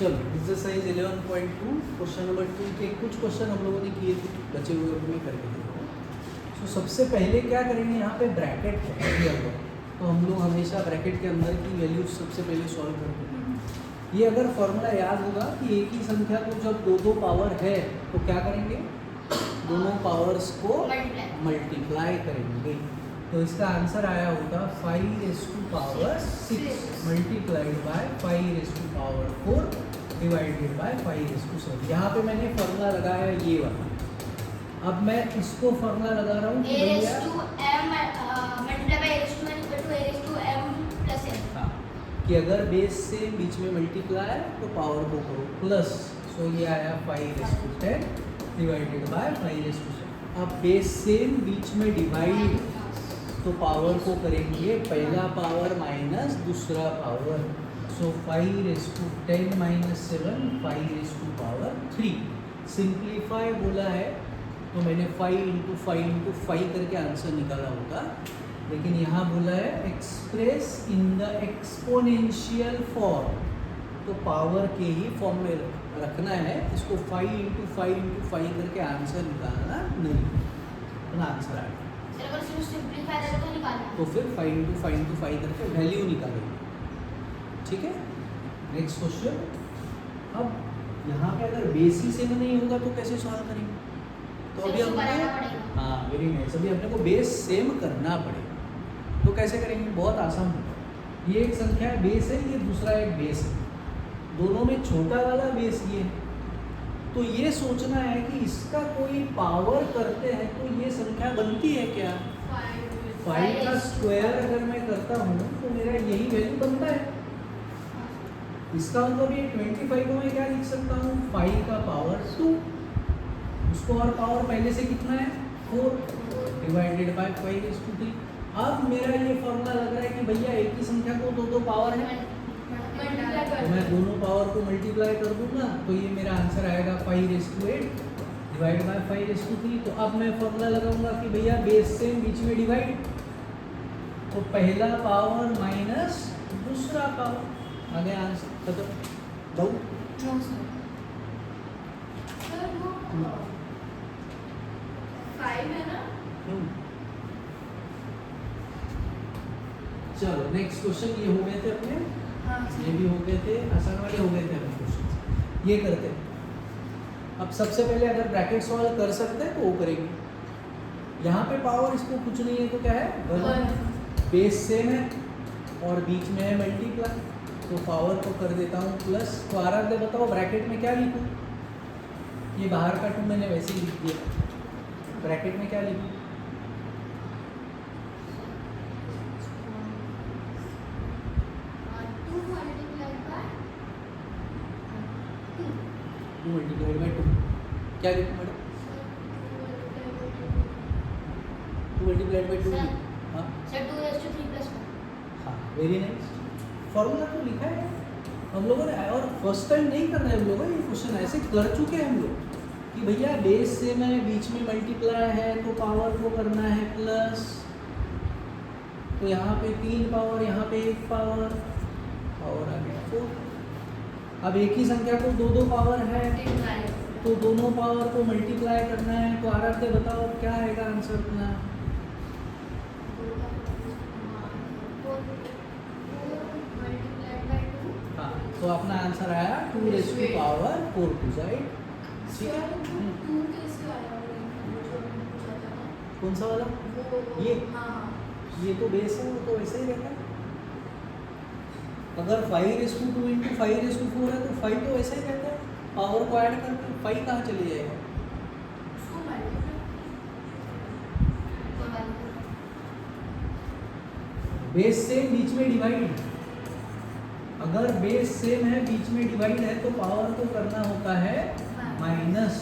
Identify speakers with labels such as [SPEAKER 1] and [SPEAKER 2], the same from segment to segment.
[SPEAKER 1] चलो exercise 11.2 question number 2 के कुछ क्वेश्चन हम लोगों ने किए थे, बचे हुए भी करके देखो। तो सबसे पहले क्या करेंगे, यहाँ पे ब्रैकेट है दिया हुआ, तो हम लोग हमेशा ब्रैकेट के अंदर की वैल्यू सबसे पहले सॉल्व करते हैं। ये अगर फॉर्मूला याद होगा कि एक ही संख्या को जब दो दो पावर है तो क्या करेंगे, दोनों पावर्स को मल्टीप्लाई करेंगे। तो इसका आंसर आया होगा 5⁻6 मल्टीप्लाइड बाय 5⁻4 डिवाइडेड बाय 5�7। यहाँ पे मैंने फॉर्मूला लगाया ये वाला। अब मैं इसको फॉर्मूला लगा रहा हूँ कि भैया कि अगर बेस से बीच में मल्टीप्लाई तो पावर को करो प्लस, सो ये आया 5⁻10 डिवाइडेड बाय 5⁻7। अब बेस से बीच में डिवाइड तो पावर को करेंगे पहला पावर माइनस दूसरा पावर, सो 5⁻10 - 7 5⁻3। सिंप्लीफाई बोला है तो मैंने 5 × 5 × 5 करके आंसर निकाला होगा, लेकिन यहाँ बोला है express in the exponential form, तो पावर के ही फॉर्म में रखना है इसको। 5 × 5 × 5 करके आंसर निकालना नहीं, अपना आंसर आएगा। तो फिर 5 × 5 × 5 करके वैल्यू निकालेंगे, ठीक है। Next question. अब यहाँ पे अगर बेसिस सेम नहीं होगा तो कैसे सॉल्व करेंगे, तो अभी हमने वेरी नाइस, अभी अपने को बेस सेम करना पड़ेगा। तो कैसे करेंगे, बहुत आसान होगा। ये एक संख्या है बेस है, ये दूसरा एक बेस है, दोनों में छोटा वाला बेस ये है, तो ये सोचना है कि इसका कोई पावर करते हैं तो ये संख्या बनती है क्या। 5 का स्क्वायर अगर मैं करता हूँ तो मेरा यही वैल्यू बनता है। इसका मतलब ये 25 को मैं क्या लिख सकता हूँ, 5 का पावर 2, उसको और पावर पहले से कितना है 4 डिवाइडेड बाय 5⁻3। अब मेरा ये फॉर्मूला लग रहा है कि भैया एक ही संख्या को दो दो पावर है, तो मैं दोनों पावर को मल्टीप्लाई कर दूंगा, तो ये मेरा आंसर आएगा 5⁸ डिवाइड बाय 5⁻3। तो अब मैं फॉर्मूला लगाऊंगा कि भैया बेस से बीच में डिवाइड, तो पहला पावर माइनस दूसरा पावर, आ गया आंसर खत्म। दो चलो नेक्स्ट क्वेश्चन। ये हो गए थे अपने, ये भी हो गए थे, आसान वाले हो गए थे अपने क्वेश्चन। ये करते हैं अब। सबसे पहले अगर ब्रैकेट सॉल्व कर सकते हैं तो वो करेंगे। यहाँ पे पावर इसको कुछ नहीं है तो क्या है, बेस सेम है और बीच में है मल्टीप्लाई, तो पावर को कर देता हूँ प्लस। तो आराम से बताओ ब्रैकेट में क्या लिखूँ, ये बाहर का 2 मैंने वैसे ही लिख दिया, ब्रैकेट में क्या लिखूँ, 2 × 2 क्या लिखूँ मैडम, 2 × 2 हाँ हाँ वेरी नाइस। फॉर्मूला तो लिखा है हम लोगों ने, और फर्स्ट टाइम नहीं करना है हम लोगों ने, ये क्वेश्चन ऐसे कर चुके हैं हम लोग कि भैया बेस से मैं बीच में मल्टीप्लाई है तो पावर को करना है प्लस, तो यहाँ पे 3 पावर, यहाँ पे 1 पावर और आ गया 4। अब एक ही संख्या को दो दो पावर है तो दोनों पावर को मल्टीप्लाई करना है, तो आराम से बताओ क्या आएगा आंसर अपना। हाँ तो अपना आंसर आया 2⁻4 टू साइड। कौन सा वाला, ये तो बेस है, वो तो वैसे ही रहता है। अगर 5⁻2 × 5⁻4 है तो 5 तो वैसे ही रहता है, पावर को ऐड करके 5 कहाँ चले जाएगा। बेस सेम बीच में डिवाइड, अगर बेस सेम है बीच में डिवाइड है तो पावर को करना होता है माइनस।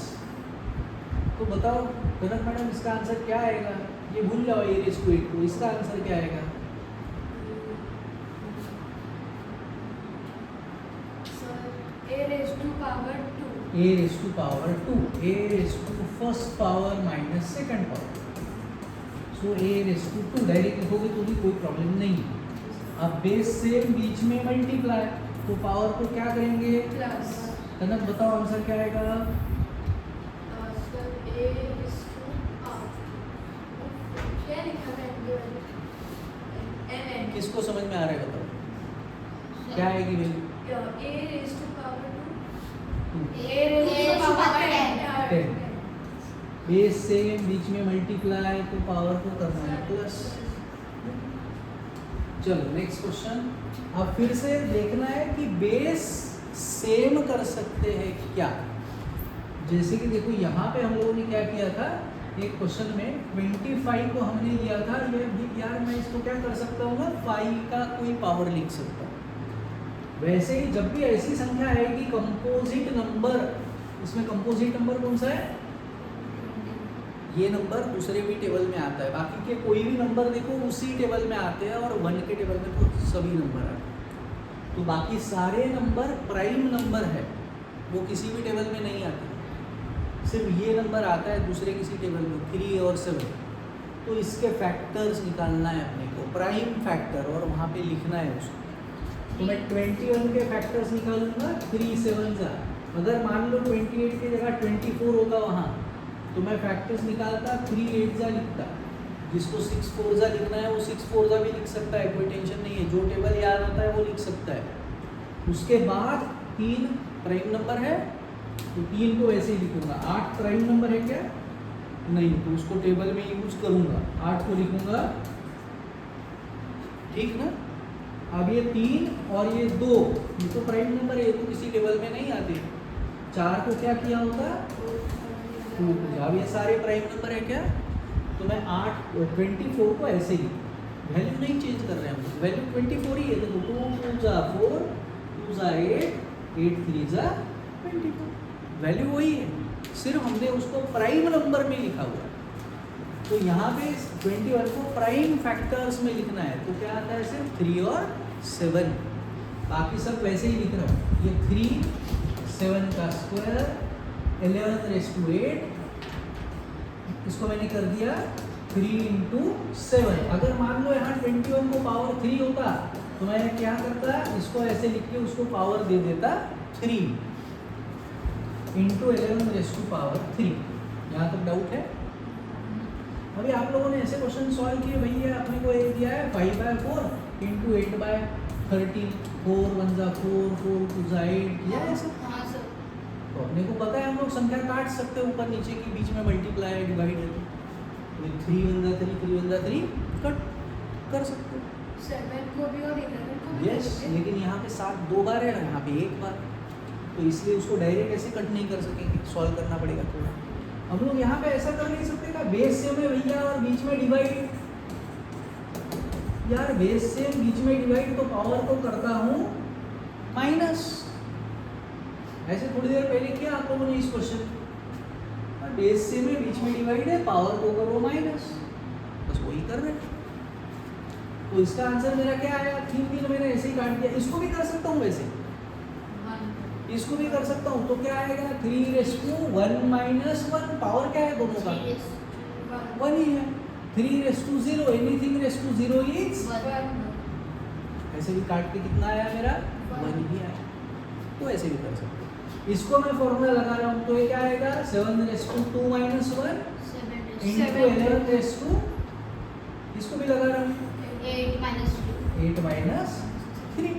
[SPEAKER 1] तो बताओ गलत मैडम, इसका आंसर क्या आएगा, ये भूल जाओ ये रेस्टोरेट को, इसका आंसर क्या आएगा, first power minus second power, so a⁻2 direct लिखोगे तो भी कोई प्रॉब्लम नहीं है। अब बेस सेम बीच में मल्टीप्लाई, तो पावर को क्या करेंगे?
[SPEAKER 2] प्लस
[SPEAKER 1] कनक बताओ आंसर क्या आएगा?
[SPEAKER 2] सर ए इज टू क्या लिखा है एन
[SPEAKER 1] किसको समझ में आ रहा है बताओ क्या आएगी value?
[SPEAKER 2] A is to power 2
[SPEAKER 3] A raised to power 10.
[SPEAKER 1] Base से बीच में मल्टीप्लाई तो पावर को करना है प्लस। चलो नेक्स्ट क्वेश्चन। अब फिर से देखना है कि बेस सेम कर सकते हैं क्या। जैसे कि देखो यहाँ पे हम लोगों ने क्या किया था, एक क्वेश्चन में 25 को हमने लिया था, ये भी यार मैं इसको क्या कर सकता हूँ ना, 5 का कोई पावर लिख सकता हूँ। वैसे ही जब भी ऐसी संख्या आएगी कंपोजिट नंबर, इसमें कंपोजिट नंबर कौन सा है? ये नंबर दूसरे भी टेबल में आता है, बाकी के कोई भी नंबर देखो उसी टेबल में आते हैं, और 1 के टेबल में तो सभी नंबर आते हैं। तो बाकी सारे नंबर प्राइम नंबर है, वो किसी भी टेबल में नहीं आते, सिर्फ ये नंबर आता है दूसरे किसी टेबल में, 3 और 7। तो इसके फैक्टर्स निकालना है अपने को, प्राइम फैक्टर, और वहाँ पे लिखना है उसको। तो मैं 21 के फैक्टर्स निकालूंगा, 3 7 जा। अगर मान लो 28 की जगह 24 होगा वहाँ, तो मैं फैक्टर्स निकालता 3 8 जा लिखता। जिसको 6 4 जा लिखना है वो 6 4 जा भी लिख सकता है, कोई टेंशन नहीं है, जो टेबल याद होता है वो लिख सकता है। उसके बाद 3 प्राइम नंबर है, तो 3 को वैसे ही लिखूंगा। 8 प्राइम नंबर है क्या? नहीं, तो उसको टेबल में यूज करूंगा, 8 को लिखूंगा, ठीक ना। अब ये 3 और ये 2, ये तो प्राइम नंबर है, ये तो किसी टेबल में नहीं आते। 4 को क्या किया होता? अब ये सारे प्राइम नंबर है क्या, तो मैं 24 को ऐसे ही, वैल्यू नहीं चेंज कर रहे हैं हम, वैल्यू 24 ही है। देखो 2 2 जा 4, 2 जा 8, 8 3 जा 24, वैल्यू वही है, सिर्फ हमने उसको प्राइम नंबर में लिखा हुआ है। तो यहाँ पे 21 को प्राइम फैक्टर्स में लिखना है, तो क्या आता है? सिर्फ 3 और 7, बाकी सब वैसे ही लिख रहा हूँ। ये 3 7 का स्क्वायर 11 raised to 8, इसको मैंने कर दिया 3 into 7। अगर मान लो यहाँ 21 को पावर 3 होता, तो मैं क्या करता, इसको ऐसे लिख के उसको पावर दे देता 3 into 11 raised to power 3। यहाँ तक डाउट है? अभी आप लोगों ने ऐसे क्वेश्चन सॉल्व किए, भैया अपने को एक दिया है 5/4 into 8/13, 4 1 जा 4, 4 2 जा 8, किया है ऐसे? तो अपने को पता है हम लोग संख्या काट सकते हैं ऊपर नीचे की, बीच में मल्टीप्लाई है, डिवाइड है, तो 3 1 जा 3, 3 1 जा 3 कट कर सकते हो।
[SPEAKER 2] 7 को भी और 11 को भी।
[SPEAKER 1] यस, लेकिन यहाँ पे 7 2 बार है, यहाँ पे 1 बार, तो इसलिए उसको डायरेक्ट ऐसे कट नहीं कर सकेंगे, सॉल्व करना पड़ेगा थोड़ा। हम लोग यहाँ पे ऐसा कर नहीं सकते का बेस सेम है भैया और बीच में डिवाइड, यार बेस सेम बीच में डिवाइड, तो पावर को करता हूँ माइनस। ऐसे थोड़ी देर पहले किया आप लोगों ने इस क्वेश्चन, बेस से में बीच में डिवाइड है, पावर को करो माइनस, बस वही कर रहे हैं। तो इसका आंसर मेरा क्या आया? 3 मैंने ऐसे ही काट दिया। इसको भी कर सकता हूँ, वैसे इसको भी कर सकता हूँ, तो क्या आएगा? 3 raised to 1 minus 1, पावर क्या है दोनों का? 1 ही है। 3 raised to 0, anything raised to 0 is
[SPEAKER 2] 1।
[SPEAKER 1] ऐसे भी काट के कितना आया मेरा? 1 ही आया। तो ऐसे भी कर सकते हैं। इसको मैं फॉर्मूला लगा रहा हूँ, तो ये क्या आएगा? 7 raised to 2 minus 1 into 11 raised to, इसको भी लगा रहा हूँ
[SPEAKER 3] 8 minus
[SPEAKER 1] 3।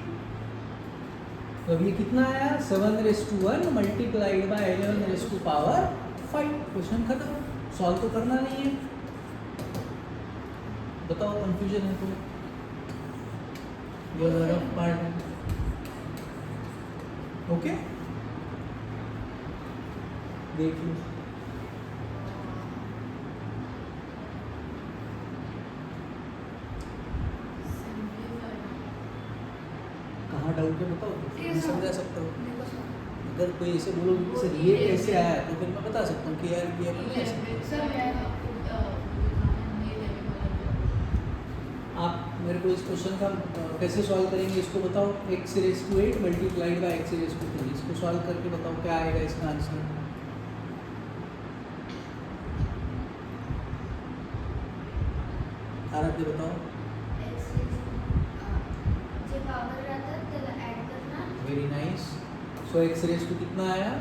[SPEAKER 1] तो अब ये कितना आया? 7 raised to 1 multiplied by 11 raised to power 5। Question खत्म, सॉल्व तो करना नहीं है। बताओ कंफ्यूजन है तो? ये रफ पार्ट है, ओके देख लो। कहाँ डाउट है बताओ, मैं समझा सकता हूँ। अगर कोई ऐसे बोलो सर ये कैसे आया, तो फिर मैं बता सकता हूँ कि यार ये अपन कैसे। आप मेरे को इस क्वेश्चन का कैसे सॉल्व करेंगे इसको बताओ। x raised to 8 multiplied by x raised to 3, इसको सॉल्व करके बताओ क्या आएगा इसका आंसर। आराध्य बताओ। Minus, so x raise to कितना आया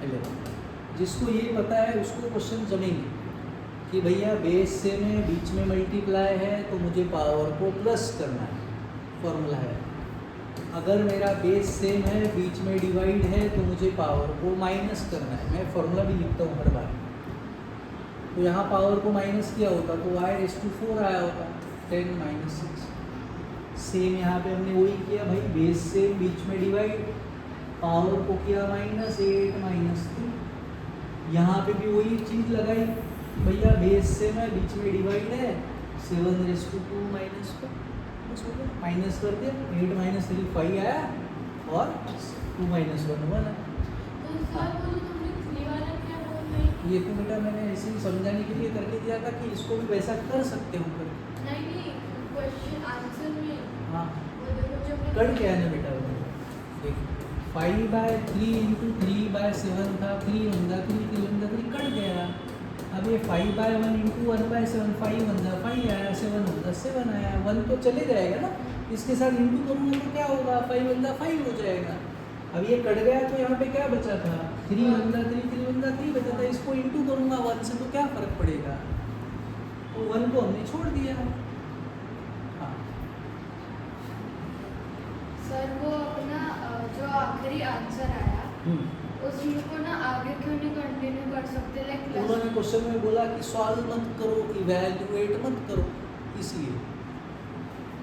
[SPEAKER 1] 11। जिसको ये पता है उसको क्वेश्चन जमेंगे कि भैया बेस सेम है, बीच में मल्टीप्लाई है, तो मुझे पावर को प्लस करना है, फॉर्मूला है। अगर मेरा बेस सेम है, बीच में डिवाइड है, तो मुझे पावर को माइनस करना है। मैं फॉर्मूला भी लिखता हूँ हर बार। तो यहाँ पावर को माइनस किया होता तो y⁴ आया होता, 10 - 6। सेम यहाँ पे हमने वही किया भाई, बेस सेम, बीच में डिवाइड, पावर को किया -8 - 3। यहाँ पे भी वही चीज़ लगाई, भैया बेस सेम है, बीच में डिवाइड है, 7⁻²- 4 बस हो गया, माइनस कर दिया, 8 - 3 5 आया और 2 - 1 1 आया।
[SPEAKER 2] तो सर वो जो तुमने 3 वाला क्या बोल रही?
[SPEAKER 1] ये तो बेटा मैंने ऐसे ही समझाने के लिए करके दिया था कि इसको भी वैसा कर सकते हो कर।
[SPEAKER 2] नहीं, क्वेश्चन आंसर में
[SPEAKER 1] हाँ,
[SPEAKER 2] वो देखो जो हमने
[SPEAKER 1] कट क्या है ना बेटा, देख 5/3 × 3/7 था, 3 × 3 3 × 3 कट गया। अब ये 5/1 × 1/7 5 × 5 आया, 7 × 7 आया, 1 तो चले जाएगा ना, इसके साथ इंटू करूँगा तो क्या होगा, 5 × 5 हो जाएगा। अब ये कट गया तो यहाँ पे क्या बचा था, 3 × 3 3 × 3 बचा था, इसको इंटू करूँगा 1 से तो क्या फ़र्क पड़ेगा, तो 1 को हमने छोड़ दिया। हाँ,
[SPEAKER 2] सर वो अपना जो आखिरी आंसर आया उसमें को ना आगे क्यों नहीं कंटिन्यू कर सकते, लाइक
[SPEAKER 1] उन्होंने क्वेश्चन में बोला कि सॉल्व मत करो, इवैल्यूएट मत करो, इसलिए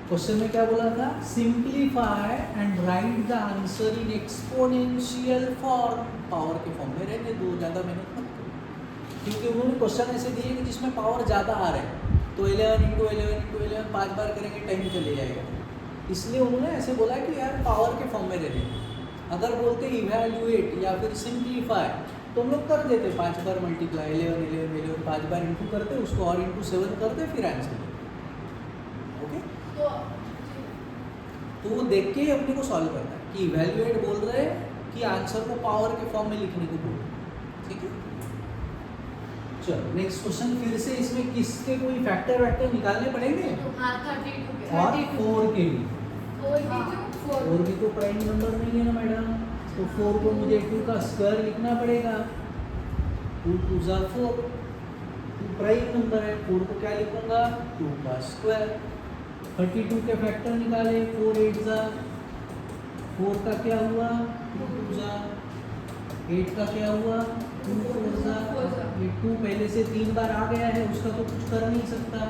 [SPEAKER 1] क्वेश्चन में क्या बोला था, simplify and right the answer in exponential form, power के फॉर्म में रहने दो, ज़्यादा मेहनत मत करो। क्योंकि उन्होंने क्वेश्चन ऐसे दिए कि जिसमें पावर ज़्यादा आ रहा है, तो 11 × 11 × 11 5 बार करेंगे टाइम चले जाएगा, इसलिए उन्होंने ऐसे बोला कि यार पावर के फॉर्म में रहने दो। अगर बोलते इवैल्यूएट या फिर सिंप्लीफाई तो हम लोग कर देते, 5 बार मल्टीप्लाई, 11 11 11 5 बार इंटू करते, उसको और इंटू 7 करते, फिर आंसर। ओके, तो वो देख के ही अपने को सॉल्व करना है कि इवैल्यूएट बोल रहे हैं कि आंसर को पावर के फॉर्म में लिखने को बोल रहे हैं। ठीक है, चलो नेक्स्ट क्वेश्चन। फिर से इसमें किसके कोई फैक्टर वैक्टर निकालने पड़ेंगे,
[SPEAKER 2] हाँ 32
[SPEAKER 1] और 4 के भी। 4 भी तो प्राइम नंबर नहीं है ना मैडम, तो 4 को मुझे 2 का स्क्वायर लिखना पड़ेगा, 2 × 2 = 4, 2 प्राइम नंबर है, 4 को क्या लिखूंगा 2 का स्क्वायर। 32 के फैक्टर निकाले, 4 8 = 4 का क्या हुआ 2 2 = 8 का क्या हुआ 2 4 = ये 2 पहले से 3 बार आ गया है, उसका तो कुछ कर नहीं सकता।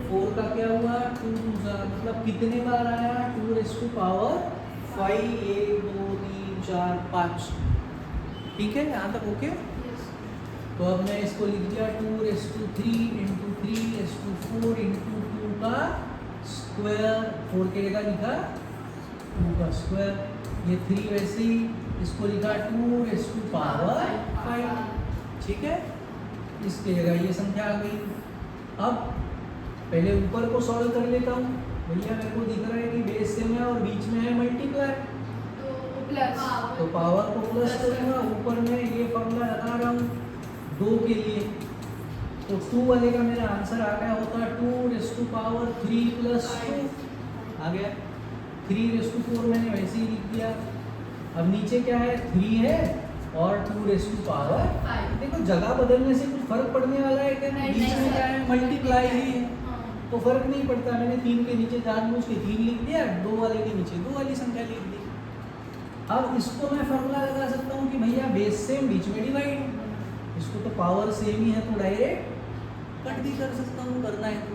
[SPEAKER 1] 4 का क्या हुआ 2 2 = मतलब कितने बार आया 2⁻5 1 2 3 4 5। ठीक है, यहाँ तक ओके। तो अब मैं इसको लिख दिया 2�3 × 3 × 4 × 2 का स्क्वायर, 4 के जगह लिखा 2 का स्क्वायर, ये 3 वैसे ही इसको लिखा 2⁵ ठीक है, इसके जगह ये संख्या आ गई। अब पहले ऊपर को सॉल्व कर लेता हूँ, भैया मेरे को दिख रहा है कि बेस सेम है और बीच में है मल्टीप्लाई,
[SPEAKER 2] तो प्लस
[SPEAKER 1] तो पावर को प्लस करूँगा, ऊपर में ये फॉर्मूला लगा रहा हूँ 2 के लिए, तो 2 वाले का मेरा आंसर आ गया होता 2⁻³ + 2 आ गया, 3⁻4 मैंने वैसे ही लिख दिया। अब नीचे क्या है 3 है और 2⁵, देखो जगह बदलने से कुछ फर्क पड़ने वाला है क्या,
[SPEAKER 2] नहीं,
[SPEAKER 1] बीच में
[SPEAKER 2] नहीं,
[SPEAKER 1] क्या है मल्टीप्लाई ही है, तो फर्क नहीं पड़ता। मैंने 3 के नीचे जानबूझ के 3 लिख दिया, 2 वाले के नीचे 2 वाली संख्या लिख दी। अब इसको मैं फॉर्मूला लगा सकता हूँ कि भैया बेस सेम बीच में डिवाइड, इसको तो पावर सेम ही है तो डायरेक्ट कट भी कर सकता हूँ करना है तो,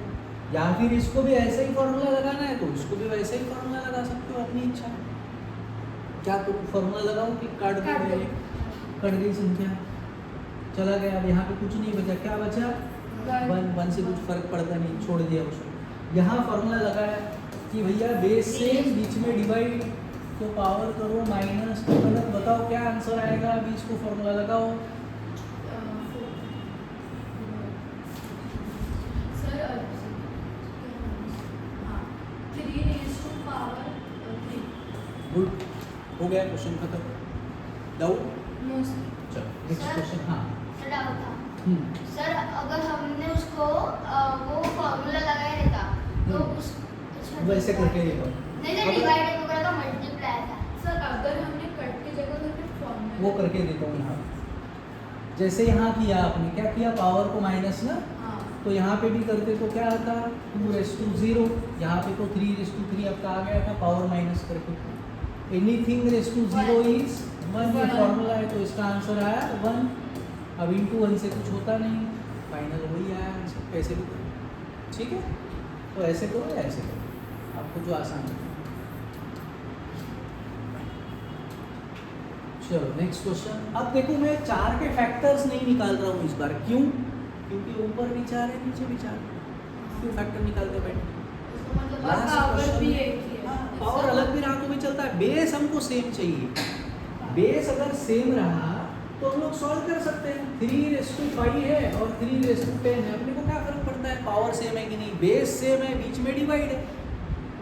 [SPEAKER 1] या फिर इसको भी ऐसे ही फॉर्मूला लगाना है तो इसको भी वैसे ही फॉर्मूला लगा सकते हो अपनी इच्छा। क्या तो फॉर्मूला लगाऊँ कि काट दो, कट गई संख्या, चला गया। अब यहाँ पे कुछ नहीं बचा, क्या बचा 1 से कुछ फर्क पड़ता नहीं, छोड़ दिया उसको। यहाँ फॉर्मूला लगाया कि भैया बेस सेम बीच में डिवाइड, तो पावर करो माइनस, तो गलत बताओ क्या आंसर आएगा, अभी इसको फॉर्मूला लगाओ।
[SPEAKER 2] सर 3⁻3
[SPEAKER 1] गुड, हो गया क्वेश्चन खत्म। डाउट?
[SPEAKER 2] नो
[SPEAKER 1] चलो नेक्स्ट क्वेश्चन। हाँ
[SPEAKER 3] सर डाउट था
[SPEAKER 1] हम्म,
[SPEAKER 3] सर, अगर हमने उसको वो फॉर्मूला लगाया रहता तो उस अच्छा,
[SPEAKER 1] वैसे करके देखो।
[SPEAKER 3] नहीं नहीं
[SPEAKER 1] अगर-
[SPEAKER 3] डिवाइड वगैरह का मल्टीप्लाई था
[SPEAKER 2] सर
[SPEAKER 1] वो करके देता हूँ यहाँ। जैसे यहाँ किया आपने, क्या किया, पावर को माइनस ना,
[SPEAKER 2] हाँ
[SPEAKER 1] तो यहाँ पे भी करते तो क्या आता 2⁻0, यहाँ पे तो 3�3 आपका आ गया था पावर माइनस करके। एनीथिंग रेस टू 0 इज 1, ये फॉर्मूला है तो इसका आंसर आया 1। अब इंटू 1 से कुछ होता नहीं, फाइनल वही आया आंसर। कैसे भी करो, ठीक है, तो ऐसे करो या ऐसे करो, आपको जो आसान है। चलो नेक्स्ट क्वेश्चन। अब देखो मैं 4 के फैक्टर्स नहीं निकाल रहा हूँ इस बार, क्यों? क्योंकि ऊपर भी 4 है नीचे भी 4 है, क्यों फैक्टर निकालते बैठे?
[SPEAKER 2] इसका मतलब
[SPEAKER 1] Last
[SPEAKER 2] पावर
[SPEAKER 1] question
[SPEAKER 2] भी
[SPEAKER 1] में-
[SPEAKER 2] एक ही है।
[SPEAKER 1] हाँ, पावर अलग भी रहा तो भी चलता है, बेस हमको सेम चाहिए। बेस अगर सेम रहा तो हम लोग सॉल्व कर सकते हैं। 3�5 है और 3�10 है, अपने को क्या फर्क पड़ता है पावर सेम है कि नहीं? बेस सेम है, बीच में डिवाइड है,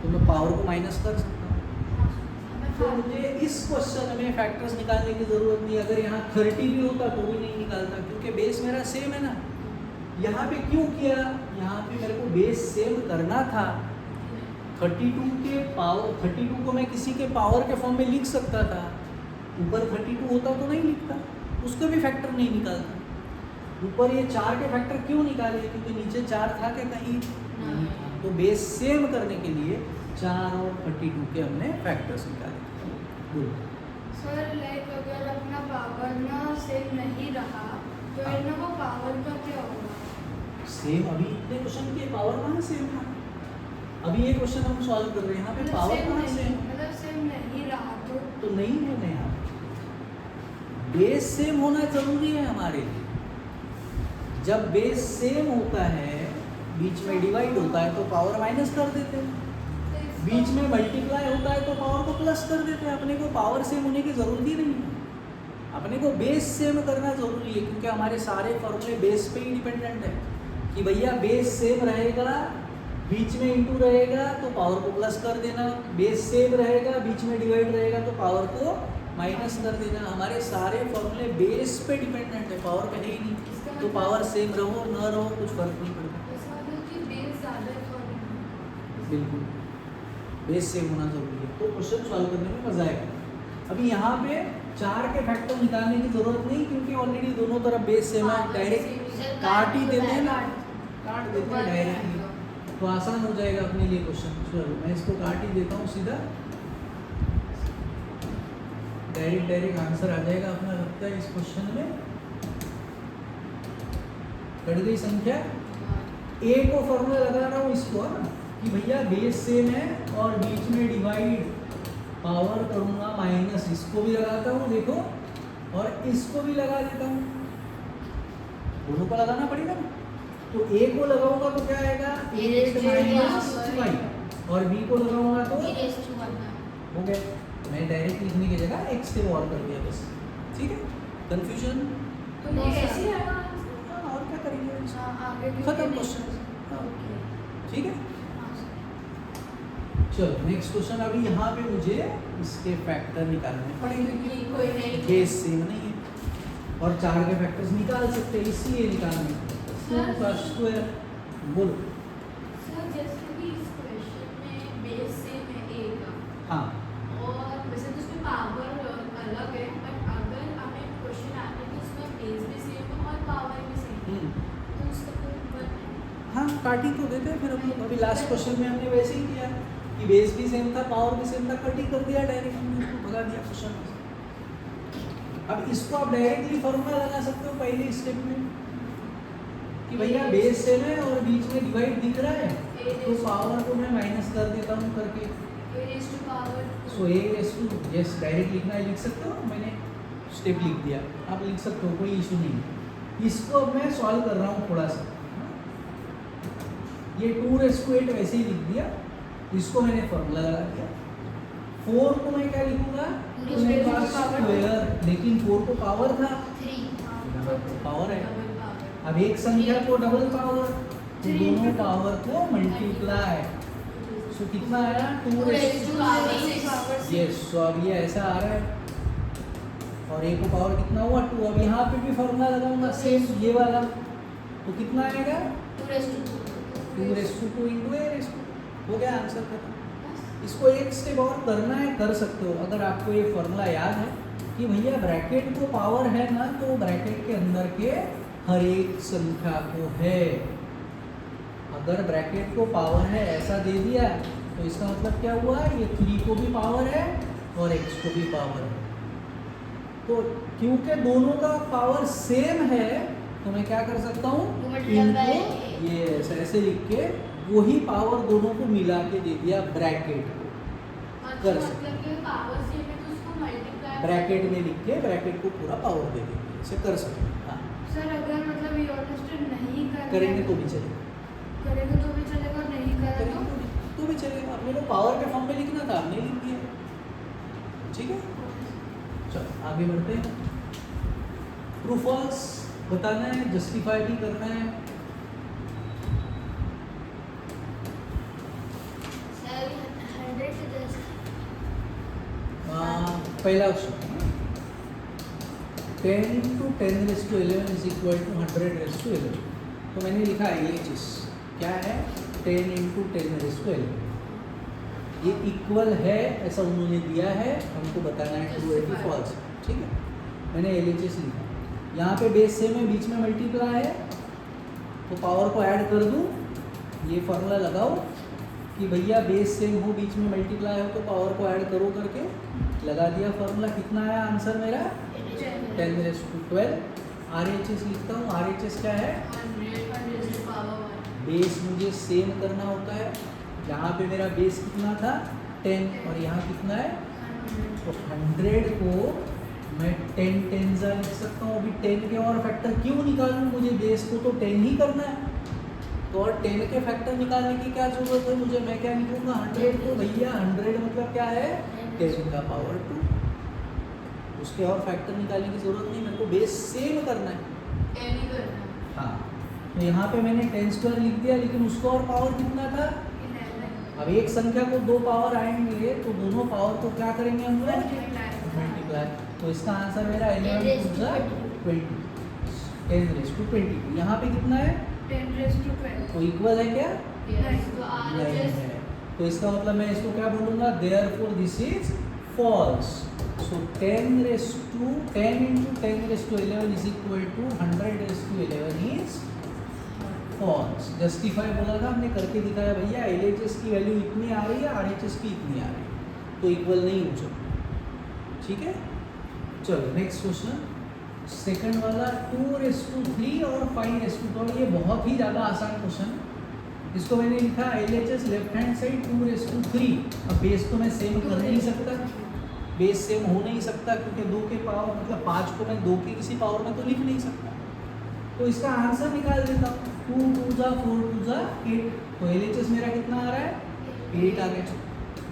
[SPEAKER 1] तो मैं पावर को माइनस कर सकता हूँ। तो मुझे इस क्वेश्चन में फैक्टर्स निकालने की ज़रूरत नहीं। अगर यहाँ 30 भी होता तो भी नहीं निकालता, क्योंकि बेस मेरा सेम है ना। यहाँ पे क्यों किया, यहाँ पे मेरे को बेस सेम करना था। 32 के पावर, 32 को मैं किसी के पावर के फॉर्म में लिख सकता था, ऊपर 32 होता तो नहीं लिखता, उसका भी फैक्टर नहीं निकालता। ऊपर ये 4 के फैक्टर क्यों निकाले, क्योंकि नीचे 4 था क्या कहीं नहीं था। तो बेस सेम करने के लिए 4 और 32 के हमने फैक्टर्स निकाले। बोलो।
[SPEAKER 2] सर लाइक अगर अपना पावर ना सेम नहीं रहा तो इन लोगों को पावर का क्या होगा?
[SPEAKER 1] सेम, अभी इतने क्वेश्चन के पावर कहाँ सेम था? अभी ये क्वेश्चन हम सॉल्व कर रहे हैं, यहाँ पे
[SPEAKER 2] मतलब
[SPEAKER 1] पावर
[SPEAKER 2] सेम
[SPEAKER 1] कहाँ
[SPEAKER 2] नहीं,
[SPEAKER 1] सेम?
[SPEAKER 2] मतलब सेम नहीं रहा
[SPEAKER 1] तो नहीं है नया, बेस सेम होना जरूरी है हमारे लिए। जब बेस सेम होता है, बीच में डिवाइड होता है तो पावर माइनस कर देते हैं, बीच में मल्टीप्लाई होता है तो पावर को प्लस कर देते हैं। अपने को पावर सेम होने की ज़रूरत ही नहीं है, अपने को बेस सेम करना ज़रूरी है, क्योंकि हमारे सारे फॉर्मूले बेस पे ही डिपेंडेंट है कि भैया बेस सेम रहेगा, बीच में इंटू रहेगा तो पावर को प्लस कर देना, बेस सेम रहेगा, बीच में डिवाइड रहेगा तो पावर को माइनस कर देना। हमारे सारे फॉर्मूले बेस पे डिपेंडेंट है, पावर पे है ही नहीं। तो पावर सेम रहो न रहो कुछ फर्क नहीं पड़ता।
[SPEAKER 2] ऐसा मतलब कि बेस ज़्यादा
[SPEAKER 1] बिल्कुल बेस सेम होना जरूरी है, तो क्वेश्चन सॉल्व करने में मजा आएगा। अभी यहाँ पे 4 के फैक्टर निकालने की जरूरत नहीं, क्योंकि ऑलरेडी दोनों तरफ बेस सेम है, डायरेक्ट काट ही देते हैं ना, काट देते हैं डायरेक्टली, तो आसान हो जाएगा अपने लिए क्वेश्चन। चलो मैं इसको काट ही देता हूँ सीधा, डायरेक्ट आंसर आ जाएगा अपना, लगता है इस क्वेश्चन में। कट गई संख्या, ए को फॉर्मूला लगा रहा हूँ इसको, है ना, कि भैया बेस सेम है और बीच में डिवाइड, पावर करूँगा माइनस, इसको भी लगाता हूँ देखो, और इसको भी लगा देता हूँ, दोनों को लगाना पड़ेगा ना। तो ए को लगाऊंगा तो क्या आएगा 8 - 5, और बी को लगाऊंगा तो हो गया। मैं डायरेक्ट लिखने की जगह एक स्टेप और कर दिया बस, ठीक है। कंफ्यूजन
[SPEAKER 2] तो ये ऐसे ही आएगा
[SPEAKER 1] और क्या करेंगे,
[SPEAKER 2] आगे भी
[SPEAKER 1] खत्म
[SPEAKER 2] नहीं।
[SPEAKER 1] क्वेश्चन,
[SPEAKER 2] ओके
[SPEAKER 1] ठीक है।
[SPEAKER 2] हाँ
[SPEAKER 1] चलो नेक्स्ट क्वेश्चन। अभी यहाँ पे मुझे इसके फैक्टर निकालने पड़ेंगे,
[SPEAKER 2] क्योंकि कोई नहीं
[SPEAKER 1] बेस सेम नहीं है और 4 के फैक्टर्स निकाल सकते हैं, इसलिए निकालने 2 का स्क्वायर। बोलो।
[SPEAKER 4] सर जैसे कि इस क्वेश्चन में बेस सेम है ए का,
[SPEAKER 1] हाँ
[SPEAKER 4] और वैसे तो उसमें पावर अलग है, बट अगर हमें क्वेश्चन आते हैं तो उसमें बेस भी सेम है और पावर भी सेम है, तो उसका कोई मतलब नहीं।
[SPEAKER 1] हाँ काट ही तो देते हैं फिर हम लोग। अभी लास्ट क्वेश्चन में हमने वैसे ही किया कि बेस भी सेम था, पावर भी सेम था, कट ही कर दिया डायरेक्ट, हमने इसको भगा दिया क्वेश्चन में। अब इसको आप डायरेक्टली फॉर्मूला लगा सकते हो पहले स्टेप में कि भैया बेस सेम है और बीच में डिवाइड दिख रहा है, तो पावर को मैं माइनस कर देता हूँ करके।
[SPEAKER 4] A raise to power
[SPEAKER 1] so a raise to, yes direct लिखना है लिख सकते हो, मैंने स्टेप लिख दिया, आप लिख सकते हो, कोई इशू नहीं है। इसको अब मैं सॉल्व कर रहा हूँ थोड़ा सा, ये 2⁸ वैसे ही लिख दिया, इसको मैंने फॉर्मूला लगा दिया। 4 को मैं क्या लिखूंगा 2 का स्क्वायर, लेकिन 4 को पावर था, पावर है।
[SPEAKER 4] Double power.
[SPEAKER 1] अब एक संख्या को डबल पावर, तो दोनों पावर को मल्टीप्लाई, सो कितना आया 2⁸। यस, सो अब ये ऐसा आ रहा है, और ए को पावर कितना हुआ 2। अब यहाँ पे भी फॉर्मूला लगाऊंगा सेम ये वाला, तो कितना आएगा 2⁵ इंटू ए रेज़ टू, हो गया आंसर खत्म। इसको एक स्टेप और करना है कर सकते हो, अगर आपको ये फॉर्मूला याद है कि भैया ब्रैकेट को पावर है ना, तो ब्रैकेट के अंदर के हर एक संख्या को है। अगर ब्रैकेट को पावर है ऐसा दे दिया तो इसका मतलब क्या हुआ, ये 3 को भी पावर है और x को भी पावर है। तो क्योंकि दोनों का पावर सेम है तो मैं क्या कर सकता हूँ, इनको ये ऐसे लिख के वही पावर दोनों को मिला के दे दिया ब्रैकेट को। कर सकते।
[SPEAKER 4] मतलब कि पावर सेम है तो उसको मल्टीप्लाई
[SPEAKER 1] ब्रैकेट में लिख के ब्रैकेट को पूरा पावर दे देंगे, इसे कर सकते हैं। हाँ
[SPEAKER 2] सर अगर मतलब ये अंडरस्टैंड नहीं
[SPEAKER 1] करेंगे तो भी चलेगा,
[SPEAKER 2] करेंगे तो भी चलेगा और नहीं करेंगे
[SPEAKER 1] करेंगे तो भी चलेगा। अपने को पावर के फॉर्म में लिखना था, हमने लिख दिया, ठीक है। चलो आगे बढ़ते हैं। ट्रू फॉल्स बताना है, जस्टिफाई भी करना है।
[SPEAKER 3] सर 100 से जैसे
[SPEAKER 1] पहला option 10 into 10 raised to 11 is equal to 100 raised to 11। तो मैंने लिखा LHS क्या है, 10 into 10 raised to 11। ये इक्वल है ऐसा उन्होंने दिया है, हमको बताना है ट्रू है कि फॉल्स, ठीक है। मैंने LHS लिखा, यहाँ पे बेस सेम है, बीच में मल्टीप्लाई है, तो पावर को ऐड कर दूँ। ये फॉर्मूला लगाओ कि भैया बेस सेम हो, बीच में मल्टीप्लाई हो, तो पावर को ऐड करो करके लगा दिया फॉर्मूला। कितना आया आंसर मेरा, 10 raised to 12। RHS लिखता हूँ, RHS क्या है,
[SPEAKER 4] 100 पावर 1।
[SPEAKER 1] बेस मुझे सेम करना होता है। यहाँ पे मेरा बेस कितना था 10 और यहाँ कितना है, तो 100 को मैं 10 10 लिख सकता हूँ। अभी 10 के और फैक्टर क्यों निकालूँ, मुझे बेस को तो 10 ही करना है, तो और 10 के फैक्टर निकालने की क्या जरूरत है मुझे। मैं क्या लिखूँगा 100 को, भैया 100 मतलब क्या है 10 का पावर 2। उसके और फैक्टर निकालने की जरूरत नहीं, मेरे को बेस सेम करना है।
[SPEAKER 4] 10 ही करना है।
[SPEAKER 1] हाँ, तो यहाँ पे मैंने 10 स्क्वायर लिख दिया, लेकिन उसको और पावर कितना था।
[SPEAKER 4] 11
[SPEAKER 1] अब एक संख्या को 2 पावर आएंगे तो दोनों पावर को क्या करेंगे हम लोग, मल्टीप्लाई। तो इसका आंसर मेरा 11 × 20, 10 raised to 20। यहाँ पे कितना है,
[SPEAKER 2] 10 raised to 12।
[SPEAKER 1] तो इक्वल है क्या,
[SPEAKER 4] Yes, तो
[SPEAKER 1] नहीं
[SPEAKER 4] RHS
[SPEAKER 1] है। तो इसका मतलब मैं इसको क्या बोलूँगा, therefore this is false. So 10 into 10 raised to 11 is equal to 100 raised to 11 is false. Justify बोला था हमने, करके दिखाया भैया LHS की वैल्यू इतनी आ रही है, RHS की इतनी आ रही है, तो इक्वल नहीं हो सकता, ठीक है। चलो नेक्स्ट क्वेश्चन, सेकंड वाला 2 raised to 3 और 5 raised to 12। ये बहुत ही ज़्यादा आसान क्वेश्चन है। इसको मैंने लिखा LHS left hand side 2 raised to 3। अब बेस तो मैं सेम कर नहीं सकता, बेस सेम हो नहीं सकता, क्योंकि 2 के पावर मतलब 5 को मैं 2 के किसी पावर में तो लिख नहीं सकता। तो इसका आंसर निकाल देता हूँ, 2 2 जा 4 2 जा 8। तो LHS मेरा कितना आ रहा है, 8 आ गया।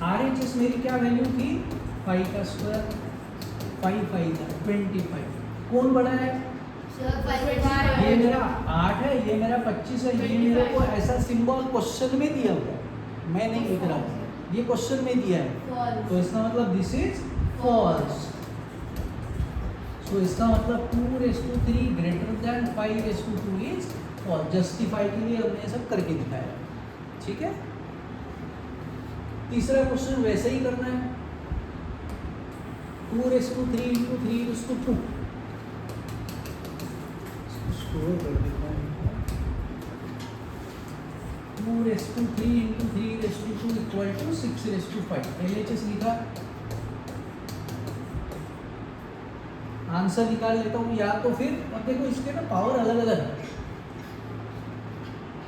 [SPEAKER 1] RHS मेरी क्या वैल्यू थी, 5 का स्क्वायर, 5 5 था 25। कौन बड़ा है, ये मेरा 8 है, ये मेरा 25 है। ये मेरे को ऐसा सिंबल क्वेश्चन में दिया हुआ है, मैं नहीं लिख रहा हूँ, ये क्वेश्चन में दिया है,
[SPEAKER 4] false।
[SPEAKER 1] तो इसका मतलब दिस इज फॉल्स। तो इसका मतलब 2 raised to 3 greater than 5 raised to 2 is false. Justify के लिए हमने सब करके दिखाया, ठीक है। तीसरा क्वेश्चन वैसे ही करना है, 2 raised to 3 into 3 raised to 2। Store कर देता हूँ, 2 raised to 3 into 3 raised to 2 equal to 6 raised to 5। LHS लिखा, आंसर निकाल लेता हूँ। या तो फिर अब देखो इसके ना पावर अलग अलग है,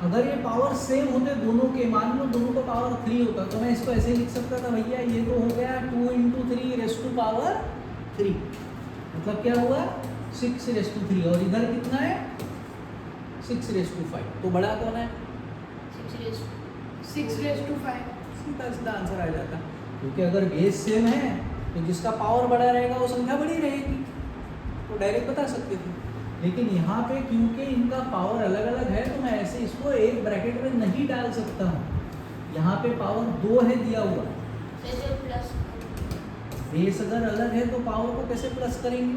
[SPEAKER 1] अगर ये पावर सेम होते दोनों के, मान लो दोनों का पावर 3 होता, तो मैं इसको ऐसे लिख सकता था भैया ये तो हो गया 2 into 3 raised to power 3, मतलब क्या हुआ 6 raised to 3, और इधर कितना है 6 raised to 5। तो बड़ा कौन है,
[SPEAKER 2] 6 raised to 5।
[SPEAKER 1] सीधा सीधा आंसर आ जाता, क्योंकि अगर बेस सेम है तो जिसका पावर बड़ा रहेगा वो संख्या बड़ी रहेगी, तो डायरेक्ट बता सकते थे। लेकिन यहाँ पे क्योंकि इनका पावर अलग अलग है तो मैं ऐसे इसको एक ब्रैकेट में नहीं डाल सकता हूँ। यहाँ पे पावर 2 है दिया हुआ, बेस अगर अलग है तो पावर को कैसे प्लस करेंगे,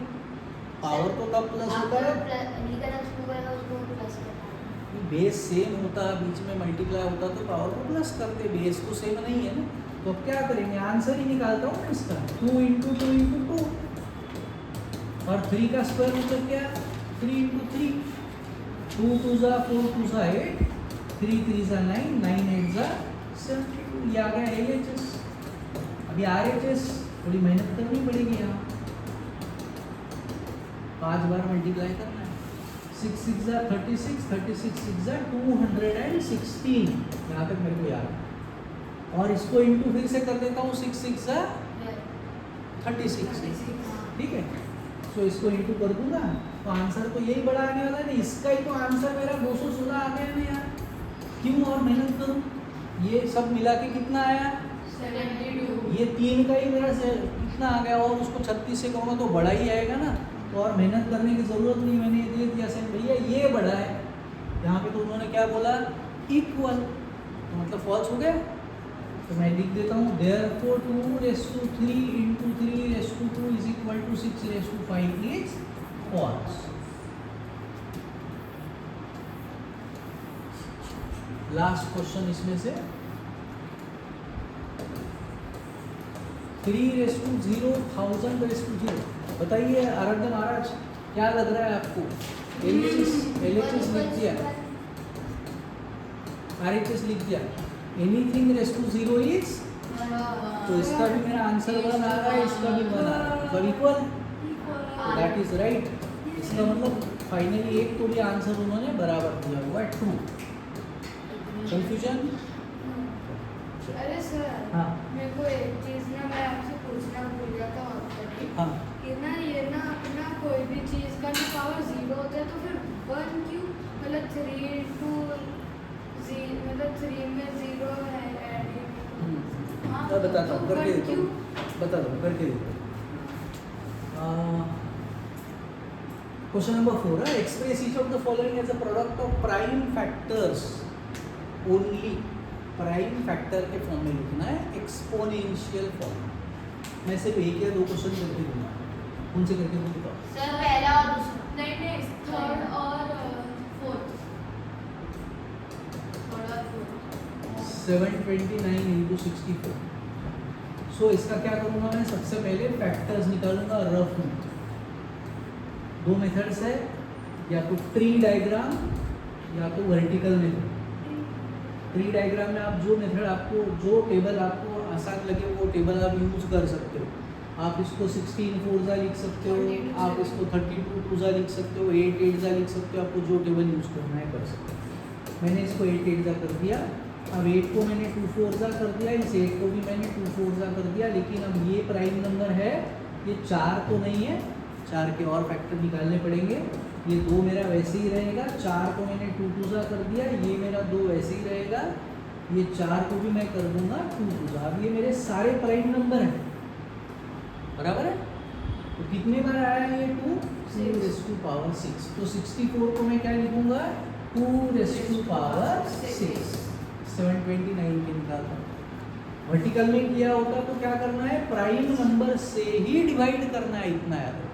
[SPEAKER 1] पावर तो तब प्लस होता है बेस सेम होता, बीच में मल्टीप्लाई होता तो पावर को प्लस करते, बेस तो सेम नहीं है ना। तो अब क्या करेंगे, आंसर ही निकालता हूँ मैं इसका, 2 into 2 into 2। और 3 का स्क्वायर मतलब क्या, 3 इंटू 3, 2 2 जा 4 2 जा 8, 3 3 जा 9, 9 8 जा 72। ये आ गया LHS। अभी RHS थोड़ी मेहनत करनी पड़ेगी यहाँ, 5 बार मल्टीप्लाई करना है। 6 6 जा 36, 36 6 जा 216, यहाँ तक मेरे को याद है। और इसको इंटू फिर से कर देता हूँ, 6 6 जा 36, ठीक है। सो इसको इंटू कर दूंगा तो आंसर तो यही बड़ा आने वाला है ना। इसका ही तो आंसर मेरा 216 आ गया ना यार, क्यों और मेहनत करूँ। ये सब मिला के कितना आया,
[SPEAKER 4] 72।
[SPEAKER 1] ये 3 का ही मेरा कितना आ गया, और उसको 36 से कहूँगा तो बड़ा ही आएगा ना, तो और मेहनत करने की ज़रूरत नहीं। मैंने ये दे दिया सेम, भैया ये बड़ा है। यहाँ पे तो उन्होंने क्या बोला, इक्वल, तो मतलब फॉल्स हो गया। तो मैं लिख देता हूँ therefore 2⁻³ into 3⁻² is equal to 6�5 is false। Last question इसमें से, 3⁻0 1000⁻0। बताइए आराध्य महाराज, क्या लग रहा है आपको। LHS लिख दिया, RHS लिख दिया, एनीथिंग ⁻0 इज, तो इसका भी मेरा आंसर 1 आ रहा है, इसका भी 1 आ रहा है, तो इक्वल, दैट इज राइट। इसका मतलब फाइनली एक तो भी आंसर उन्होंने बराबर दिया हुआ है, 2। कंफ्यूजन।
[SPEAKER 2] अरे सर,
[SPEAKER 1] हाँ
[SPEAKER 2] मेरे को एक चीज़ ना मैं आपसे पूछना भूल गया था ऑलरेडी,
[SPEAKER 1] हाँ,
[SPEAKER 2] कि ना ये ना अपना कोई भी चीज़ का ना पावर 0 होता है, तो फिर 1 क्यों, मतलब 3 into मतलब 3 में 0 है एडिंग। हाँ,
[SPEAKER 1] मैं बताता हूँ,
[SPEAKER 2] तो
[SPEAKER 1] करके
[SPEAKER 2] 1
[SPEAKER 1] देता
[SPEAKER 2] क्यों?
[SPEAKER 1] हूँ, बता दो करके देता हूँ। क्वेश्चन नंबर 4 है, express each of the following as a product of prime factors only. Prime factor के फॉर्म में लिखना है, एक्सपोनेंशियल फॉर्म। मैं सिर्फ एक या दो क्वेश्चन करके दूंगा, उनसे करके दूँ बताओ।
[SPEAKER 3] सर पहला और दूसरा,
[SPEAKER 4] नहीं, थर्ड और फोर्थ।
[SPEAKER 1] 729 into 64। सो इसका क्या करूँगा मैं, सबसे पहले फैक्टर्स निकालूंगा रफ में। 2 मेथड्स है, या तो ट्री डायग्राम या तो वर्टिकल मेथड। ट्री डायग्राम में आप जो मेथड आपको, जो टेबल आपको आसान लगे वो टेबल आप यूज कर सकते हो। आप इसको 16 4 लिख सकते हो, आप इसको 32 2 लिख सकते हो, 8 8 लिख सकते हो, आपको जो टेबल यूज करना है कर सकते हो। मैंने इसको 8 8 कर दिया। अब 8 को मैंने 2 4 कर दिया, इस 8 को भी मैंने 2 4 कर दिया। लेकिन अब ये प्राइम नंबर है, ये 4 तो नहीं है, 4 के और फैक्टर निकालने पड़ेंगे। ये 2 मेरा वैसे ही रहेगा, 4 को मैंने 2 2 कर दिया, ये मेरा 2 वैसे ही रहेगा, ये 4 को भी मैं कर दूंगा 2 2। अब ये मेरे सारे प्राइम नंबर हैं, बराबर है। तो कितने बार आया ये 2 2⁻6। तो 64 को मैं क्या लिखूंगा, 2⁻6। 729 के निकालता हूँ। वर्टिकल में किया होता तो क्या करना है, प्राइम नंबर से ही डिवाइड करना है, इतना याद रखो।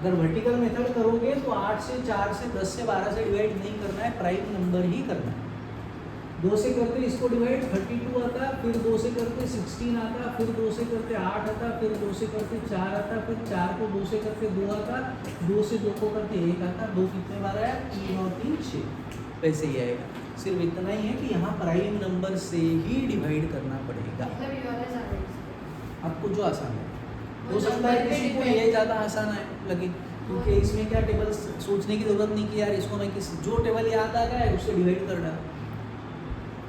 [SPEAKER 1] अगर वर्टिकल मेथड करोगे तो 8 से 4 से 10 से 12 से डिवाइड नहीं करना है, प्राइम नंबर ही करना है। 2 से करते इसको डिवाइड 32 आता, फिर 2 से करते 16 आता, फिर 2 से करते 8 आता, फिर 2 से करते 4 आता, फिर 4 को 2 से करते 2 आता, 2 से 2 को करते 1 आता। 2 कितने बार आया, 3 और 3 6, वैसे ही आएगा। सिर्फ इतना ही है कि यहाँ प्राइम नंबर से ही डिवाइड करना पड़ेगा,
[SPEAKER 2] मतलब ये वाला ज़्यादा easy
[SPEAKER 1] आपको जो आसान है। हो सकता है किसी को ये ज़्यादा आसान है लगे, क्योंकि इसमें क्या टेबल सोचने की ज़रूरत नहीं कि यार इसको मैं किस, जो टेबल याद आ गया है उससे डिवाइड कर डाल।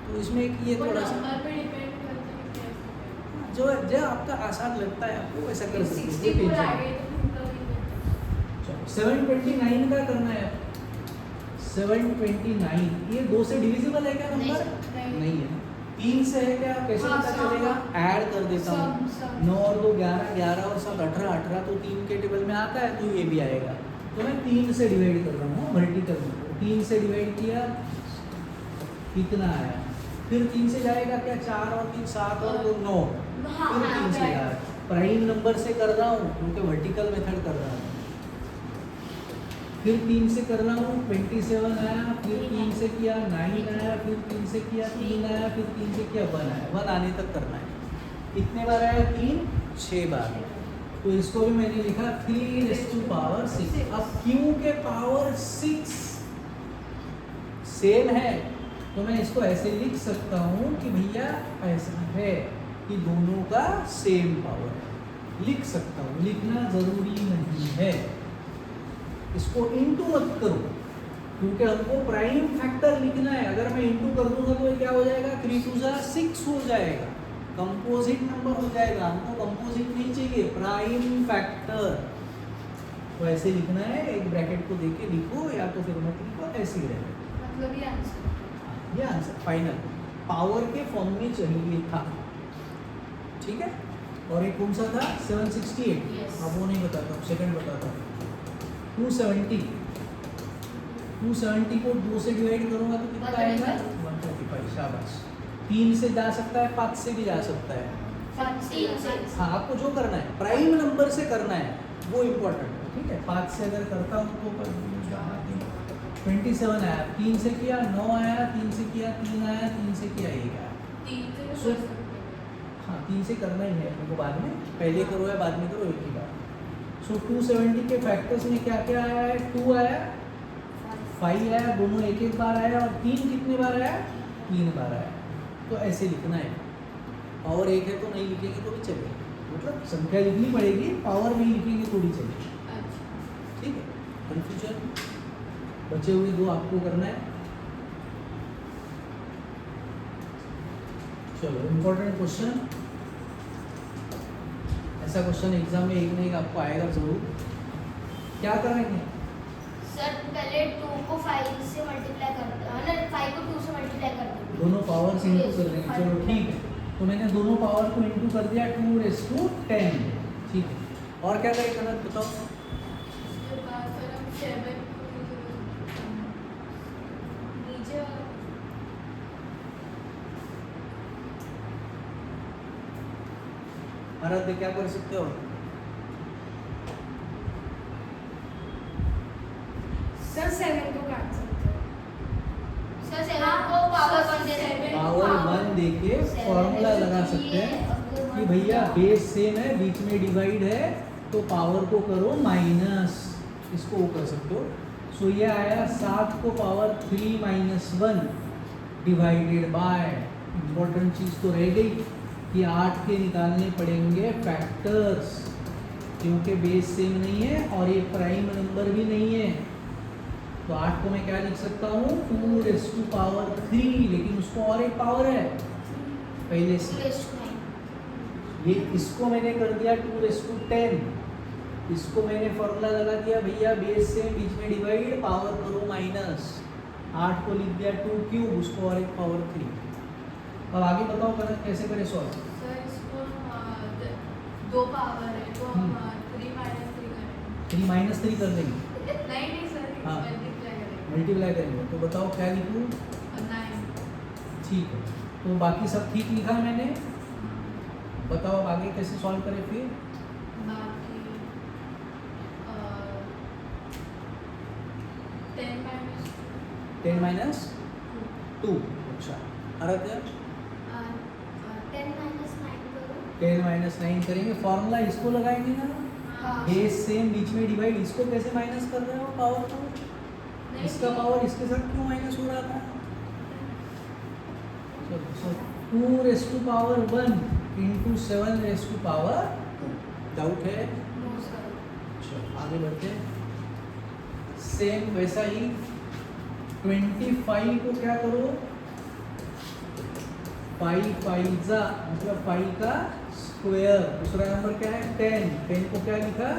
[SPEAKER 1] तो इसमें ये
[SPEAKER 4] वो
[SPEAKER 1] थोड़ा सा
[SPEAKER 4] नंबर पे डिपेंड करता है कि कैसे।
[SPEAKER 1] जो जो आपका आसान लगता है आपको वैसा कर सकते हो, कोई
[SPEAKER 4] 64 आ
[SPEAKER 1] टेंशन
[SPEAKER 4] गई तो फिर मतलब
[SPEAKER 1] नहीं। 729 का करना है। 729 ये 2 से डिविजिबल है क्या नंबर?
[SPEAKER 2] नहीं।
[SPEAKER 1] नहीं है। 3 से है क्या, कैसे
[SPEAKER 2] हाँ,
[SPEAKER 1] पता
[SPEAKER 2] हाँ,
[SPEAKER 1] चलेगा? ऐड कर देता हूँ,
[SPEAKER 2] सम
[SPEAKER 1] 9 और 2 11, 11 और 7 18, 18 तो 3 के टेबल में आता है, तो ये भी आएगा। तो मैं 3 से डिवाइड कर रहा हूँ वर्टिकल में। 3 से डिवाइड किया, कितना आया? फिर 3 से जाएगा क्या, 4 और 3 7 और 2 9, फिर 3 से यार प्राइम नंबर से कर रहा हूँ क्योंकि वर्टिकल मेथड कर रहा हूँ। फिर 3 से कर रहा हूँ, 27 आया, फिर 3 से किया 9 आया, फिर 3 से किया 3 आया, फिर 3 से किया 1 आया। 1 आने तक करना है। कितने बार आया? 3 6 बार। तो इसको भी मैंने लिखा 3 रेज़ टू पावर 6। अब q के पावर 6 सेम है तो मैं इसको ऐसे लिख सकता हूँ कि भैया ऐसा है कि दोनों का सेम पावर है, लिख सकता हूँ, लिखना जरूरी नहीं है। इसको इंटू मत करो क्योंकि हमको प्राइम फैक्टर लिखना है। अगर मैं इंटू कर दूंगा तो ये क्या हो जाएगा, 3 2 जा 6 हो जाएगा, कंपोजिट नंबर हो जाएगा। हमको कंपोजिट नहीं चाहिए, प्राइम फैक्टर। तो ऐसे लिखना है, एक ब्रैकेट को देके लिखो या तो फिर मत लिखो, ऐसे ही रहेगा।
[SPEAKER 2] मतलब ये आंसर
[SPEAKER 1] ये आंसर फाइनल पावर के फॉर्म में चाहिए था, ठीक है। और एक कौन सा था 768,
[SPEAKER 4] Yes.
[SPEAKER 1] अब वो नहीं बताता हूँ, सेकंड बताता हूँ। 270 को 2 से डिवाइड करूँगा तो कितना आएगा 135। शाबाश। 3 से जा सकता है, 5 से भी जा सकता है।
[SPEAKER 3] 3 से
[SPEAKER 1] हाँ, आपको जो करना है प्राइम नंबर से करना है वो इम्पोर्टेंट है, ठीक है। 5 से अगर करता हूँ तो 27 आया, 3 से किया 9 आया, 3 से किया 3 आया, 3 से किया 1 आया।
[SPEAKER 4] 3 से भी
[SPEAKER 1] So-
[SPEAKER 4] कर सकते हैं।
[SPEAKER 1] हाँ, 3 से करना ही है हमको, बाद में पहले करो या बाद में करो, एक ही बात। सो 270 के फैक्टर्स में क्या क्या आया है, 2 आया, 5 आया, दोनों एक एक बार आया, और 3 कितने बार आया, 3 बार आया। तो ऐसे लिखना है। पावर 1 है तो नहीं लिखेंगे तो भी चलेगा, मतलब संख्या लिखनी पड़ेगी, पावर नहीं लिखेंगे तो भी चलेगा,
[SPEAKER 4] अच्छा।
[SPEAKER 1] ठीक है। कन्फ्यूजन बचे हुए 2 आपको करना है। चलो, इम्पोर्टेंट क्वेश्चन, ऐसा क्वेश्चन एग्जाम में एक ना एक आपको आएगा जरूर। क्या करेंगे,
[SPEAKER 3] सर पहले 2 को 5 से मल्टीप्लाई करते हैं, मतलब 5 को 2 से मल्टीप्लाई करते हैं।
[SPEAKER 1] दोनों पावर से इंटू कर देंगे। चलो ठीक है, तो मैंने दोनों पावर को इंटू कर दिया 2⁻10, ठीक है। और क्या करें कनक बताओ।
[SPEAKER 4] उसके बाद फिर हम 7 नीचे वाला
[SPEAKER 1] आराध्य क्या कर सकते हो,
[SPEAKER 2] सर 7 को काट सकते हो।
[SPEAKER 3] सर 7 को पावर 1 दे देंगे।
[SPEAKER 1] पावर 1 देके फॉर्मूला लगा सकते हैं कि भैया बेस सेम है, बीच में डिवाइड है, तो पावर को करो माइनस, इसको वो कर सकते हो। सो ये आया 7 को पावर 3 - 1 डिवाइडेड बाय, इम्पोर्टेंट चीज़ तो रह गई कि 8 के निकालने पड़ेंगे फैक्टर्स, क्योंकि बेस सेम नहीं है और ये प्राइम नंबर भी नहीं है। तो 8 को मैं क्या लिख सकता हूँ, 2⁻3, लेकिन उसको और एक पावर है पहले से। ये इसको मैंने कर दिया 2⁻10, इसको मैंने फॉर्मूला लगा दिया भैया बेस से बीच में डिवाइड, पावर करो माइनस, 8 को लिख दिया 2³ उसको और एक पावर 3। अब आगे बताओ कनक कैसे करें सॉल्व।
[SPEAKER 4] सर इसको 2 पावर है तो हम 3 - 3 करेंगे।
[SPEAKER 1] 3 - 3 कर देंगे,
[SPEAKER 4] नहीं सर,
[SPEAKER 1] हाँ।
[SPEAKER 4] मल्टीप्लाई करेंगे।
[SPEAKER 1] मल्टीप्लाई करेंगे। तो बताओ क्या लिखूँ,
[SPEAKER 4] 9
[SPEAKER 1] ठीक है। तो बाकी सब ठीक लिखा है मैंने, बताओ अब आगे कैसे सॉल्व करें फिर।
[SPEAKER 4] बाकी 10 -
[SPEAKER 1] 10 - 2, अच्छा। आराध्य
[SPEAKER 3] 10 - 9 करो।
[SPEAKER 1] 10 - 9 करेंगे, फॉर्मूला इसको लगाएंगे ना,
[SPEAKER 3] हाँ।
[SPEAKER 1] बेस सेम बीच में डिवाइड, इसको कैसे माइनस कर रहे हो पावर को,
[SPEAKER 4] नहीं,
[SPEAKER 1] इसका पावर इसके साथ क्यों माइनस हो रहा था। सो 2⁻1 × 7⁻2, डाउट है,
[SPEAKER 2] नो सर।
[SPEAKER 1] चलो आगे बढ़ते हैं। सेम वैसा ही 25 को क्या करो, 5 5 जा मतलब 5 का स्क्वायर, दूसरा नंबर क्या है 10 को क्या लिखा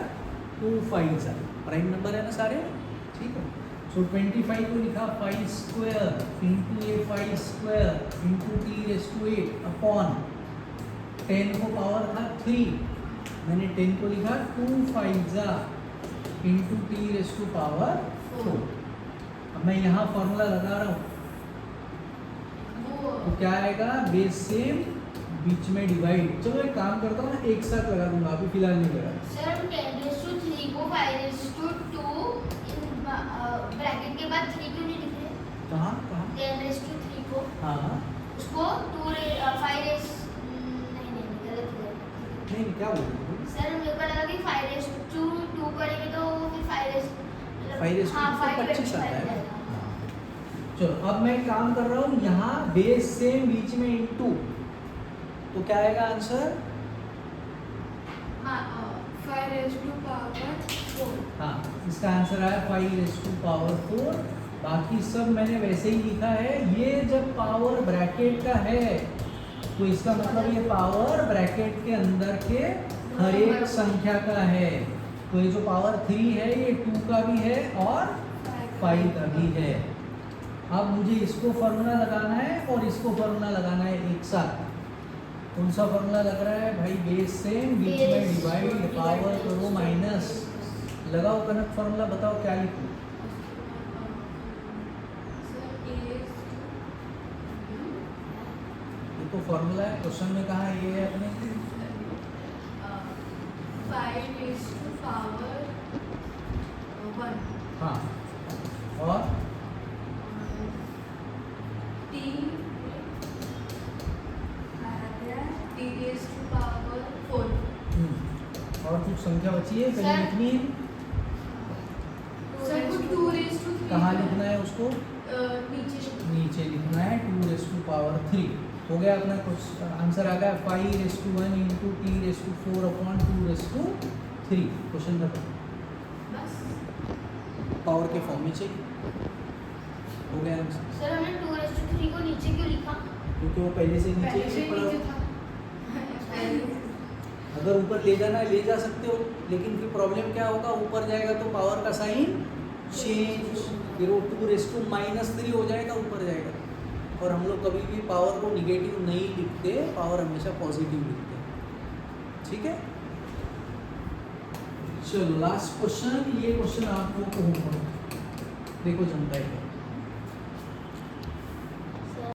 [SPEAKER 1] 2 5 जा, प्राइम नंबर है ना सारे, ठीक है। सो 25 को लिखा 5 स्क्वायर इंटू ये 5 स्क्वायर इंटू t⁻8 अपॉन 10 को पावर था 3, मैंने 10 को लिखा 2 5 जा इंटू t⁻4। अब मैं यहाँ फॉर्मूला लगा रहा हूँ तो क्या आएगा, बेस सेम बीच में डिवाइड। चलो एक काम करता हूँ ना, एक साथ लगा दूंगा, अभी फिलहाल नहीं लगा।
[SPEAKER 3] सर हम 10⁻3 को 5⁻2 ब्रैकेट के बाद 3 क्यों नहीं लिख रहे?
[SPEAKER 1] कहाँ कहाँ,
[SPEAKER 3] 10⁻3 को
[SPEAKER 1] हाँ
[SPEAKER 3] उसको 5 नहीं गलत है।
[SPEAKER 1] नहीं क्या बोल रहे हो?
[SPEAKER 3] सर मेरे को लगा कि 5:2 करेंगे तो फिर
[SPEAKER 1] 5
[SPEAKER 3] हाँ,
[SPEAKER 1] 25 आता है ना।
[SPEAKER 3] जाएगा।
[SPEAKER 1] चलो अब मैं काम कर रहा हूँ यहाँ बेस सेम बीच में इनटू, तो क्या आएगा आंसर?
[SPEAKER 4] हाँ
[SPEAKER 2] 5 raised to power 4.
[SPEAKER 1] हाँ, इसका आंसर आया 5 raised to power 4। बाकी सब मैंने वैसे ही लिखा है। ये जब पावर ब्रैकेट का है तो इसका मतलब ये पावर ब्रैकेट के अंदर के हर एक संख्या का है। तो ये जो पावर 3 है ये 2 का भी है और 5 का भी है। अब मुझे इसको फॉर्मूला लगाना है और इसको फॉर्मूला लगाना है एक साथ। कौन सा फॉर्मूला लग रहा है भाई? बेस सेम बीच में डिवाइड, पावर करो माइनस। लगाओ कनक फॉर्मूला, बताओ क्या लिखूं? ये तो फॉर्मूला है, क्वेश्चन में कहा ये है अपने।
[SPEAKER 4] 5 raised to power 1
[SPEAKER 1] हाँ, और
[SPEAKER 4] t raised to power 4
[SPEAKER 1] और कुछ संख्या बची है कहीं
[SPEAKER 3] सर।
[SPEAKER 1] लिखनी है?
[SPEAKER 2] सर को 2 raised to 3.
[SPEAKER 1] कहाँ लिखना है उसको? नीचे लिखना है 2 raised to power 3। हो गया अपना कुछ आंसर आ गया 5 raised to 1 into t raised to 4 upon 2 raised to 3। Question बताओ,
[SPEAKER 4] बस
[SPEAKER 1] पावर के फॉर्म में चाहिए। हो गया आंसर,
[SPEAKER 3] सर हमने 2:3 को नीचे क्यों लिखा?
[SPEAKER 1] क्योंकि वो पहले से नीचे
[SPEAKER 2] पहले से
[SPEAKER 1] ही पड़ा
[SPEAKER 2] नीचे
[SPEAKER 1] हुआ।
[SPEAKER 2] था.
[SPEAKER 1] अगर ऊपर ले जाना है ले जा सकते हो, लेकिन फिर प्रॉब्लम क्या होगा? ऊपर जाएगा तो पावर का साइन चेंज, फिर वो 2 raised to -3 हो जाएगा, ऊपर जाएगा। और हम लोग कभी भी पावर को निगेटिव नहीं लिखते, पावर हमेशा पॉजिटिव लिखते हैं। ठीक है, चलो लास्ट क्वेश्चन। ये क्वेश्चन आप लोगों को होमवर्क देखो जमता है क्या।